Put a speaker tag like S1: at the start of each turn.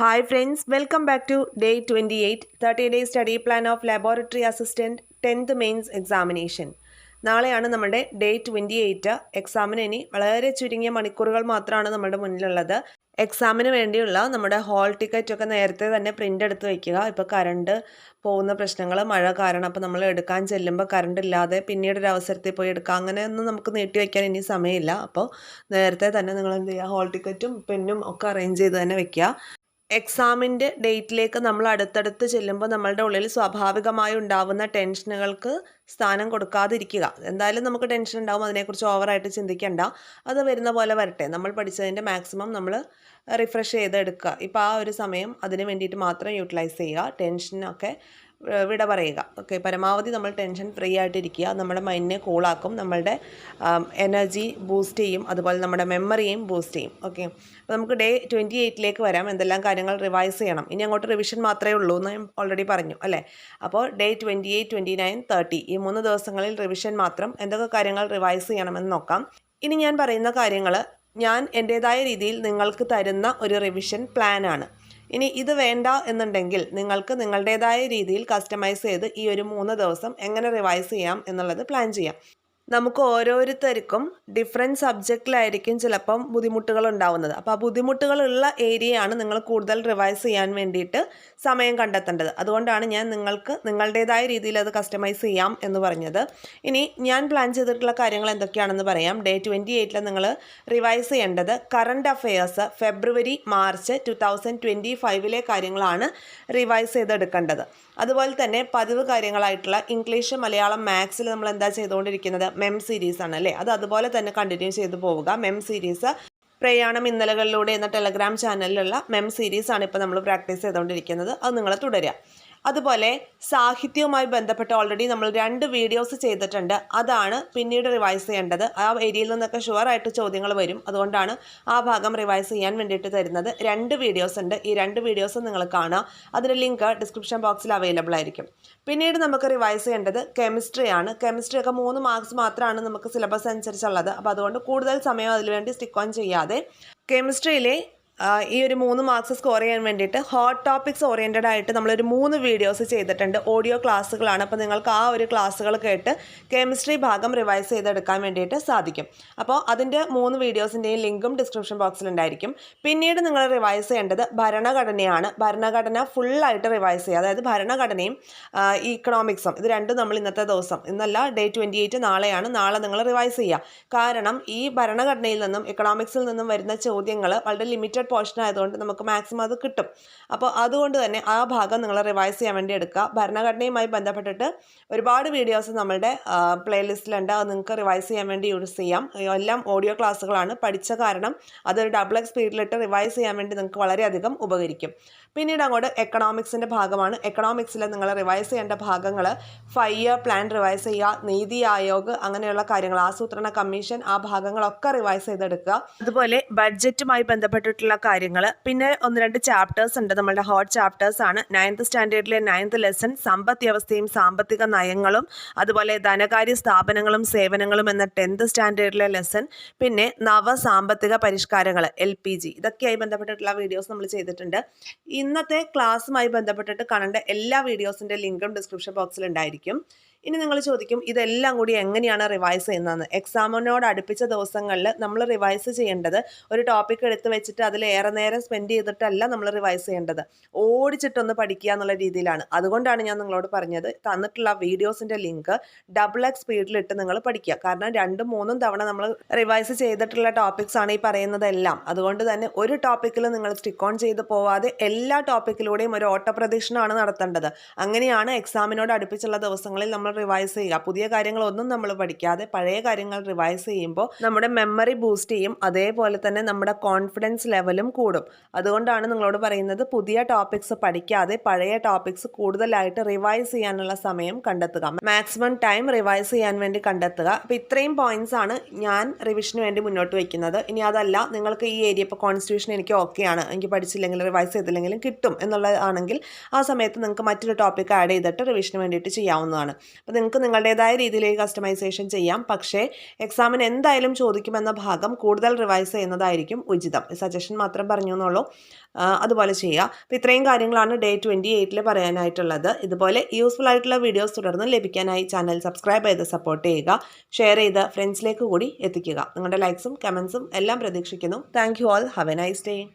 S1: Hi friends, welcome back to day 28, 30-day study plan of laboratory assistant 10th mains examination. നാളെയാണ് നമ്മുടെ day 28 എക്സാമിന് ഇനി വളരെ ചുരുങ്ങിയ മണിക്കൂറുകൾ മാത്രമാണ് നമ്മുടെ മുന്നിലുള്ളത്. എക്സാമിന് വേണ്ടിയുള്ള നമ്മുടെ ഹാൾ ടിക്കറ്റ് ഒക്കെ നേരത്തെ തന്നെ പ്രിൻ്റ് എടുത്ത് വയ്ക്കുക. ഇപ്പോൾ കറണ്ട് പോകുന്ന പ്രശ്നങ്ങൾ, മഴ കാരണം അപ്പോൾ നമ്മൾ എടുക്കാൻ ചെല്ലുമ്പോൾ കറണ്ട് ഇല്ലാതെ പിന്നീട് ഒരു അവസരത്തിൽ പോയി എടുക്കുക, അങ്ങനെയൊന്നും നമുക്ക് നീട്ടി വയ്ക്കാൻ ഇനി സമയമില്ല. അപ്പോൾ നേരത്തെ തന്നെ നിങ്ങൾ എന്ത് ചെയ്യുക, ഹാൾ ടിക്കറ്റും പെന്നും ഒക്കെ അറേഞ്ച് ചെയ്ത് തന്നെ വെക്കുക. എക്സാമിൻ്റെ ഡേറ്റിലേക്ക് നമ്മൾ അടുത്തടുത്ത് ചെല്ലുമ്പോൾ നമ്മളുടെ ഉള്ളിൽ സ്വാഭാവികമായി ഉണ്ടാവുന്ന ടെൻഷനുകൾക്ക് സ്ഥാനം കൊടുക്കാതിരിക്കുക. എന്തായാലും നമുക്ക് ടെൻഷൻ ഉണ്ടാവും, അതിനെക്കുറിച്ച് ഓവറായിട്ട് ചിന്തിക്കേണ്ട. അത് വരുന്ന പോലെ വരട്ടെ. നമ്മൾ പഠിച്ചതിൻ്റെ മാക്സിമം നമ്മൾ റിഫ്രഷ് ചെയ്തെടുക്കുക. ഇപ്പോൾ ആ ഒരു സമയം അതിന് വേണ്ടിയിട്ട് മാത്രം യൂട്ടിലൈസ് ചെയ്യുക. ടെൻഷനൊക്കെ വിട പറയുക. ഓക്കെ, പരമാവധി നമ്മൾ ടെൻഷൻ ഫ്രീ ആയിട്ടിരിക്കുക. നമ്മുടെ മൈൻഡിനെ കൂളാക്കും, നമ്മളുടെ എനർജി ബൂസ്റ്റ് ചെയ്യും, അതുപോലെ നമ്മുടെ മെമ്മറിയെയും ബൂസ്റ്റ് ചെയ്യും. ഓക്കെ, അപ്പോൾ നമുക്ക് ഡേ 28ലേക്ക് വരാം. എന്തെല്ലാം കാര്യങ്ങൾ റിവൈസ് ചെയ്യണം. ഇനി അങ്ങോട്ട് റിവിഷൻ മാത്രമേ ഉള്ളൂ എന്ന് ഞാൻ ഓൾറെഡി പറഞ്ഞു അല്ലേ. അപ്പോൾ ഡേ 28, 29, 30 ഈ 3 ദിവസങ്ങളിൽ റിവിഷൻ മാത്രം. എന്തൊക്കെ കാര്യങ്ങൾ റിവൈസ് ചെയ്യണമെന്ന് നോക്കാം. ഇനി ഞാൻ പറയുന്ന കാര്യങ്ങൾ ഞാൻ എൻ്റേതായ രീതിയിൽ നിങ്ങൾക്ക് തരുന്ന ഒരു റിവിഷൻ പ്ലാനാണ്. ഇനി ഇത് വേണ്ട എന്നുണ്ടെങ്കിൽ നിങ്ങൾക്ക് നിങ്ങളുടേതായ രീതിയിൽ കസ്റ്റമൈസ് ചെയ്ത് ഈ ഒരു 3 ദിവസം എങ്ങനെ റിവൈസ് ചെയ്യാം എന്നുള്ളത് പ്ലാൻ ചെയ്യാം. നമുക്ക് ഓരോരുത്തർക്കും ഡിഫറെൻറ്റ് സബ്ജക്റ്റിലായിരിക്കും ചിലപ്പം ബുദ്ധിമുട്ടുകൾ ഉണ്ടാവുന്നത്. അപ്പോൾ ആ ബുദ്ധിമുട്ടുകളുള്ള ഏരിയയാണ് നിങ്ങൾ കൂടുതൽ റിവൈസ് ചെയ്യാൻ വേണ്ടിയിട്ട് സമയം കണ്ടെത്തേണ്ടത്. അതുകൊണ്ടാണ് ഞാൻ നിങ്ങൾക്ക് നിങ്ങളുടേതായ രീതിയിൽ അത് കസ്റ്റമൈസ് ചെയ്യാം എന്ന് പറഞ്ഞത്. ഇനി ഞാൻ പ്ലാൻ ചെയ്തിട്ടുള്ള കാര്യങ്ങൾ എന്തൊക്കെയാണെന്ന് പറയാം. ഡേ 28 നിങ്ങൾ റിവൈസ് ചെയ്യേണ്ടത് കറണ്ട് അഫെയേഴ്സ് ഫെബ്രുവരി മാർച്ച് 2025 കാര്യങ്ങളാണ് റിവൈസ് ചെയ്തെടുക്കേണ്ടത്. അതുപോലെ തന്നെ പതിവ് കാര്യങ്ങളായിട്ടുള്ള ഇംഗ്ലീഷ്, മലയാളം, മാത്സിൽ നമ്മൾ എന്താ ചെയ്തുകൊണ്ടിരിക്കുന്നത്, മെം സീരീസ് ആണ് അല്ലേ. അത് അതുപോലെ തന്നെ കണ്ടിന്യൂ ചെയ്തു പോവുക. മെം സീരീസ് പ്രയാണം ഇന്നലകളിലൂടെ എന്ന ടെലഗ്രാം ചാനലിലുള്ള മെം സീരീസ് ആണ് ഇപ്പോൾ നമ്മൾ പ്രാക്ടീസ് ചെയ്തുകൊണ്ടിരിക്കുന്നത്. അത് നിങ്ങൾ തുടരുക. അതുപോലെ സാഹിത്യവുമായി ബന്ധപ്പെട്ട് ഓൾറെഡി നമ്മൾ 2 വീഡിയോസ് ചെയ്തിട്ടുണ്ട്. അതാണ് പിന്നീട് റിവൈസ് ചെയ്യേണ്ടത്. ആ ഏരിയയിൽ നിന്നൊക്കെ ഷുവറായിട്ട് ചോദ്യങ്ങൾ വരും. അതുകൊണ്ടാണ് ആ ഭാഗം റിവൈസ് ചെയ്യാൻ വേണ്ടിയിട്ട് തരുന്നത്. 2 വീഡിയോസ് ഉണ്ട്. ഈ 2 വീഡിയോസ് നിങ്ങൾ കാണുക. അതിൻ്റെ ലിങ്ക് ഡിസ്ക്രിപ്ഷൻ ബോക്സിൽ അവൈലബിൾ ആയിരിക്കും. പിന്നീട് നമുക്ക് റിവൈസ് ചെയ്യേണ്ടത് കെമിസ്ട്രിയാണ്. കെമിസ്ട്രിയൊക്കെ 3 മാർക്സ് മാത്രമാണ് നമുക്ക് സിലബസ് അനുസരിച്ചുള്ളത്. അപ്പോൾ അതുകൊണ്ട് കൂടുതൽ സമയം അതിനുവേണ്ടി സ്റ്റിക്ക് ഓൺ ചെയ്യാതെ കെമിസ്ട്രിയിലെ ഈ ഒരു 3 മാർക്സ് സ്കോർ ചെയ്യാൻ വേണ്ടിയിട്ട് ഹോട്ട് ടോപ്പിക്സ് ഓറിയൻറ്റഡ് ആയിട്ട് നമ്മളൊരു 3 വീഡിയോസ് ചെയ്തിട്ടുണ്ട്. ഓഡിയോ ക്ലാസ്സുകളാണ്. അപ്പോൾ നിങ്ങൾക്ക് ആ ഒരു ക്ലാസ്സുകൾ കേട്ട് കെമിസ്ട്രി ഭാഗം റിവൈസ് ചെയ്തെടുക്കാൻ വേണ്ടിയിട്ട് സാധിക്കും. അപ്പോൾ അതിൻ്റെ 3 വീഡിയോസിൻ്റെയും ലിങ്കും ഡിസ്ക്രിപ്ഷൻ ബോക്സിലുണ്ടായിരിക്കും. പിന്നീട് നിങ്ങൾ റിവൈസ് ചെയ്യേണ്ടത് ഭരണഘടനയാണ്. ഭരണഘടന ഫുള്ളായിട്ട് റിവൈസ് ചെയ്യുക. അതായത് ഭരണഘടനയും ഇക്കണോമിക്സും ഇത് രണ്ടും നമ്മൾ ഇന്നത്തെ ദിവസം, ഇന്നല്ല ഡേ 28 നാളെയാണ്. നാളെ നിങ്ങൾ റിവൈസ് ചെയ്യുക. കാരണം ഈ ഭരണഘടനയിൽ നിന്നും ഇക്കണോമിക്സിൽ നിന്നും വരുന്ന ചോദ്യങ്ങൾ വളരെ ലിമിറ്റഡ് പോർഷൻ ആയതുകൊണ്ട് നമുക്ക് മാക്സിമം അത് കിട്ടും. അപ്പോൾ അതുകൊണ്ട് തന്നെ ആ ഭാഗം നിങ്ങൾ റിവൈസ് ചെയ്യാൻ വേണ്ടി എടുക്കുക. ഭരണഘടനയുമായി ബന്ധപ്പെട്ടിട്ട് ഒരുപാട് വീഡിയോസ് നമ്മളുടെ പ്ലേലിസ്റ്റിലുണ്ട്. അത് നിങ്ങൾക്ക് റിവൈസ് ചെയ്യാൻ വേണ്ടി യൂസ് ചെയ്യാം. എല്ലാം ഓഡിയോ ക്ലാസ്സുകളാണ്. പഠിച്ച കാരണം അതൊരു ഡബിൾ സ്പീഡിലിട്ട് റിവൈസ് ചെയ്യാൻ വേണ്ടി നിങ്ങൾക്ക് വളരെയധികം ഉപകരിക്കും. പിന്നീട് അങ്ങോട്ട് എക്കണോമിക്സിൻ്റെ ഭാഗമാണ്. എക്കണോമിക്സിൽ നിങ്ങൾ റിവൈസ് ചെയ്യേണ്ട ഭാഗങ്ങൾ 5 ഇയർ പ്ലാൻ റിവൈസ് ചെയ്യുക, നീതി ആയോഗ് അങ്ങനെയുള്ള കാര്യങ്ങൾ, ആസൂത്രണ കമ്മീഷൻ, ആ ഭാഗങ്ങളൊക്കെ റിവൈസ് ചെയ്തെടുക്കുക. അതുപോലെ ബഡ്ജറ്റുമായി ബന്ധപ്പെട്ടിട്ടുള്ള കാര്യങ്ങൾ, പിന്നെ 1-2 ചാപ്റ്റേഴ്സ് ഉണ്ട്. നമ്മളുടെ ഹോട്ട് ചാപ്റ്റേഴ്സ് ആണ്. 9th സ്റ്റാൻഡേർഡിലെ 9th ലെസൺ സമ്പദ് വ്യവസ്ഥയും സാമ്പത്തിക നയങ്ങളും, അതുപോലെ ധനകാര്യ സ്ഥാപനങ്ങളും സേവനങ്ങളും എന്ന 10th സ്റ്റാൻഡേർഡിലെ ലെസൺ, പിന്നെ നവ സാമ്പത്തിക പരിഷ്കാരങ്ങൾ LPG, ഇതൊക്കെയായി ബന്ധപ്പെട്ടിട്ടുള്ള വീഡിയോസ് നമ്മൾ ചെയ്തിട്ടുണ്ട്. ഇന്നത്തെ ക്ലാസ്സുമായി ബന്ധപ്പെട്ടിട്ട് കാണേണ്ട എല്ലാ വീഡിയോസിൻ്റെ ലിങ്കും ഡിസ്ക്രിപ്ഷൻ ബോക്സിൽ ഉണ്ടായിരിക്കും. ഇനി നിങ്ങൾ ചോദിക്കും ഇതെല്ലാം കൂടി എങ്ങനെയാണ് റിവൈസ് ചെയ്യുന്നതെന്ന്. എക്സാമിനോട് അടുപ്പിച്ച ദിവസങ്ങളിൽ നമ്മൾ റിവൈസ് ചെയ്യേണ്ടത് ഒരു ടോപ്പിക് എടുത്ത് വെച്ചിട്ട് അതിൽ ഏറെ നേരം സ്പെൻഡ് ചെയ്തിട്ടല്ല നമ്മൾ റിവൈസ് ചെയ്യേണ്ടത്. ഓടിച്ചിട്ടൊന്ന് പഠിക്കുക എന്നുള്ള രീതിയിലാണ്. അതുകൊണ്ടാണ് ഞാൻ നിങ്ങളോട് പറഞ്ഞത് തന്നിട്ടുള്ള വീഡിയോസിൻ്റെ ലിങ്ക് ഡബിൾ സ്പീഡിലിട്ട് നിങ്ങൾ പഠിക്കുക. കാരണം 2-3 തവണ നമ്മൾ റിവൈസ് ചെയ്തിട്ടുള്ള ടോപ്പിക്സ് ആണ് ഈ പറയുന്നതെല്ലാം. അതുകൊണ്ട് തന്നെ ഒരു ടോപ്പിക്കിൽ നിങ്ങൾ സ്റ്റിക്ക് ഓൺ ചെയ്ത് പോവാതെ എല്ലാ ടോപ്പിക്കിലൂടെയും ഒരു ഓട്ടപ്രദക്ഷിണമാണ് നടത്തേണ്ടത്. അങ്ങനെയാണ് എക്സാമിനോട് അടുപ്പിച്ചുള്ള ദിവസങ്ങളിൽ നമ്മൾ റിവൈസ് ചെയ്യുക. പുതിയ കാര്യങ്ങളൊന്നും നമ്മൾ പഠിക്കാതെ പഴയ കാര്യങ്ങൾ റിവൈസ് ചെയ്യുമ്പോൾ നമ്മുടെ മെമ്മറി ബൂസ്റ്റ് ചെയ്യും. അതേപോലെ തന്നെ നമ്മുടെ കോൺഫിഡൻസ് ലെവലും കൂടും. അതുകൊണ്ടാണ് നിങ്ങളോട് പറയുന്നത് പുതിയ ടോപ്പിക്സ് പഠിക്കാതെ പഴയ ടോപ്പിക്സ് കൂടുതലായിട്ട് റിവൈസ് ചെയ്യാനുള്ള സമയം കണ്ടെത്തുക. മാക്സിമം ടൈം റിവൈസ് ചെയ്യാൻ വേണ്ടി കണ്ടെത്തുക. അപ്പോൾ ഇത്രയും പോയിന്റ്സ് ആണ് ഞാൻ റിവിഷന് വേണ്ടി മുന്നോട്ട് വയ്ക്കുന്നത്. ഇനി അതല്ല നിങ്ങൾക്ക് ഈ ഏരിയ ഇപ്പോൾ കോൺസ്റ്റിറ്റ്യൂഷൻ എനിക്ക് ഓക്കെയാണ്, എനിക്ക് പഠിച്ചില്ലെങ്കിലും റിവൈസ് ചെയ്തില്ലെങ്കിലും കിട്ടും എന്നുള്ളതാണെങ്കിൽ ആ സമയത്ത് നിങ്ങൾക്ക് മറ്റൊരു ടോപ്പിക് ആഡ് ചെയ്തിട്ട് റിവിഷന് വേണ്ടിയിട്ട് ചെയ്യാവുന്നതാണ്. അപ്പോൾ നിങ്ങൾക്ക് നിങ്ങളുടേതായ രീതിയിലേക്ക് കസ്റ്റമൈസേഷൻ ചെയ്യാം. പക്ഷേ എക്സാമിന് എന്തായാലും ചോദിക്കുമെന്ന ഭാഗം കൂടുതൽ റിവൈസ് ചെയ്യുന്നതായിരിക്കും ഉചിതം. സജഷൻ മാത്രം പറഞ്ഞു എന്നുള്ളൂ. അതുപോലെ ചെയ്യുക. അപ്പോൾ ഇത്രയും കാര്യങ്ങളാണ് ഡേ 28 പറയാനായിട്ടുള്ളത്. ഇതുപോലെ യൂസ്ഫുൾ ആയിട്ടുള്ള വീഡിയോസ് തുടർന്ന് ലഭിക്കാനായി ചാനൽ സബ്സ്ക്രൈബ് ചെയ്ത് സപ്പോർട്ട് ചെയ്യുക. ഷെയർ ചെയ്ത് ഫ്രണ്ട്സിലേക്ക് കൂടി എത്തിക്കുക. നിങ്ങളുടെ ലൈക്സും കമൻസും എല്ലാം പ്രതീക്ഷിക്കുന്നു. Thank you all. Have A nice day.